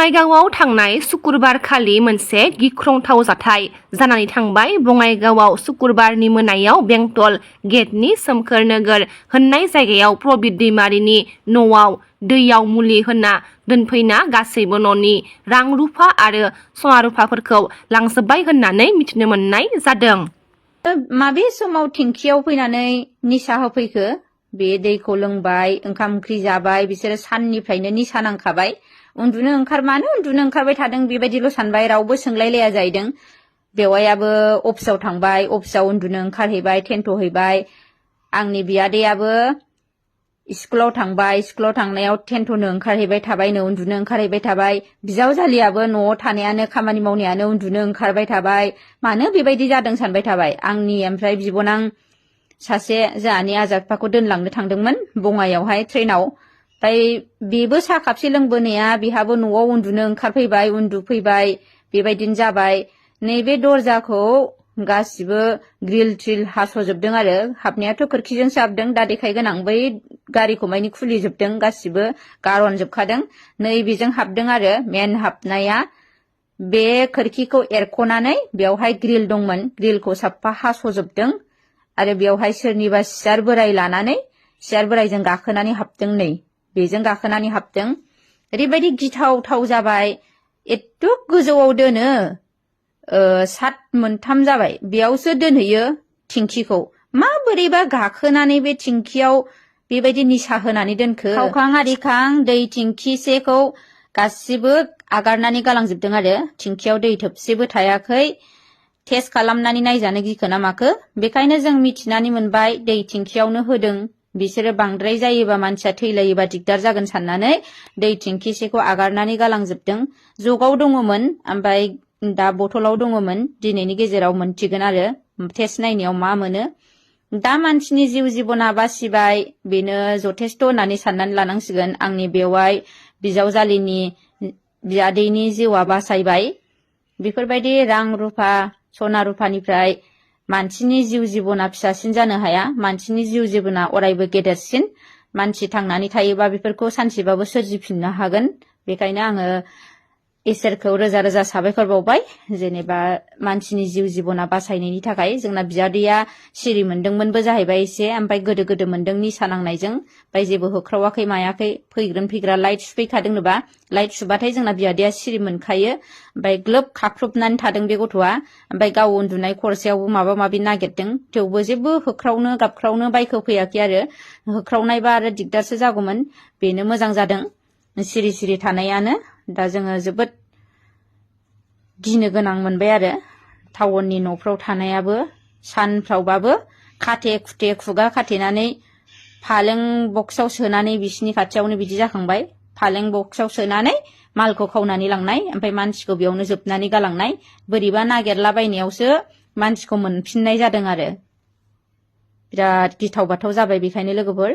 बङाइगावआव थांनाय सुक्रुबार खालि मोनसे गिख्रंथाव जाथाय जानानै थांबाय। बङाइगावआव सुक्रुबारनि मोनायाव बेंटल गेटनि सोमखोर नोगोर होननाय जायगायाव प्रबित दैमारिनि न'आव दैयाव मुलि होना दोनफैना गासैबो न'नि रां रुफा आरो सना रुफाफोरखौ लांजोब्बाय होननानै मिथिनो मोननाय जादों। माबे समाव थिंखियाव फैनानै निसा होफैखो? बे दैखौ लोंबाय, ओंखाम ओंख्रि जाबाय, बिसोरो साननिफ्रायनो निसा नांखाबाय। मानो उन्दुनो ओंखारबाय थादों बेबायदिल' सानबाय, रावबो सोंलायलाया जाहैदों। बेवायाबो अफिसाव थांबाय, अफिसाव उन्दुनो ओंखारहैबाय, टेन्ट'हैबाय। आंनि बियादैयाबो स्कुलाव थांबाय, स्कुलाव थांनायाव टेन्ट'नो ओंखारहैबाय थाबायनो, उन्दुनो ओंखारहैबाय थाबाय। बिजावजालियाबो न'आव थानायानो खामानि मावनायानो उन्दुनो ओंखारबाय थाबाय। मानो बेबायदि जादों सानबाय थाबाय। आंनि ओमफ्राय बिबनां सासे जोंहानि आजादफाखौ दोनलांनो थांदोंमोन बङाइयावहाय ट्रेनाव। ओमफ्राय बेबो साहा खापसे लोंबोनाया बेहाबो न'आव उन्दुनो ओंखारफैबाय, उन्दुफैबाय, बेबायदिनो जाबाय। नैबे दरजाखौ गासिबो ग्रिल ट्रिल हास'जोबदों आरो हाबनायाथ' खोरखिजोंसो हाबदों, दा देखायगोन आं। बै गारिखौ मानि खुलिजोबदों, गासिबो गारनजोबखादों। नैबेजों हाबदों आरो मेन हाबनाया। बे खोरखिखौ एरख'नानै बेवहाय ग्रिल दंमोन, ग्रिलखौ साफा हास'जोबदों आरो बेवहाय सोरनिबा सियार बोराय लानानै सियार बोरायजों गाखोनानै हाबदों। नै बेजों गाखोनानै हाबदों। ओरैबायदि गिथावथाव जाबाय। एथ' गोजौआव दोनो, सात मोनथाम जाबाय, बेयावसो दोनहैयो थिंखिखौ। माबोरैबा गाखोनानै बे थिंखियाव बेबायदि निसा होनानै दोनखो? खावखां आरिखां दै थिंखिसेखौ गासिबो आगारनानै गालांजोबदों आरो थिंखियाव दै थोबसेबो थायाखै। टेस्ट खालामनानै नायजानो गिखो ना माखो? बेखायनो जों मिथिनानै मोनबाय दै थिंखियावनो होदों। बिसोरो बांद्राय जायोबा मानसिया थैलायोबा दिगदार जागोन साननानै दै थिंखिसेखौ आगारनानै गालांजोबदों। जगाव दङमोन, ओमफ्राय दा बथलाव दङमोन। दिनैनि गेजेराव मोनथिगोन आरो टेस्ट नायनायाव मा मोनो। दा मानसिनि जिउ जिबना बासिबाय, बेनो जथेस्थ' होननानै साननानै लानांसिगोन। आंनि बेवाय बिजावजालिनि बियादैनि जिउआ बासायबाय। बेफोरबायदि रां रुफा सना रुफानिफ्राय मानसिनि जिउ जिबना फिसासिन जानो हाया। मानसिनि जिउ जिबना अरायबो गेदेरसिन। मानसि थांनानै थायोबा बेफोरखौ सानसेबाबो सोरजिफिननो हागोन। बेखायनो आङो इसोरखौ रोजा रोजा साबायखर बावबाय, जेनेबा मानसिनि जिउ जिबना बासायनायनि थाखाय। जोंना बियादैया सिरि मोनदोंमोनबो जाहैबाय एसे, ओमफ्राय गोदो गोदो मोनदों निसा नांनायजों, ओमफ्राय जेबो होख्रावाखै मायाखै। फैग्रा लाइट सुफैखादोंनोबा, लाइट सुबाथाय जोंना बियादैया सिरि मोनखायो। ओमफ्राय ग्लोब खाख्रुबनानै थादों बे गथ'आ। ओमफ्राय गाव उन्दुनाय खरसायावबो माबा माबि नागिरदों, थेवबो जेबो होख्रावनो गाबख्रावनो बायखोफैयाखै आरो। होख्रावनायबा आरो दिगदारसो जागौमोन। बेनो मोजां जादों सिरि सिरि थानायानो। दा जोङो जोबोद गिनो गोनां मोनबाय आरो। टाउननि न'फ्राव थानायाबो सानफ्रावबाबो खाथे खुथे खुगा खाथेनानै फालें बक्सआव सोनानै बिसिनि खाथियावनो बिदि जाखांबाय। फालें बक्सआव सोनानै मालखौ खावनानै लांनाय, ओमफ्राय मानसिखौ बेयावनो जोबनानै गालांनाय। बोरैबा नागिरलाबायनायावसो मानसिखौ मोनफिननाय जादों आरो। बिराद गिथाव बाथाव जाबाय बेखायनो लोगोफोर।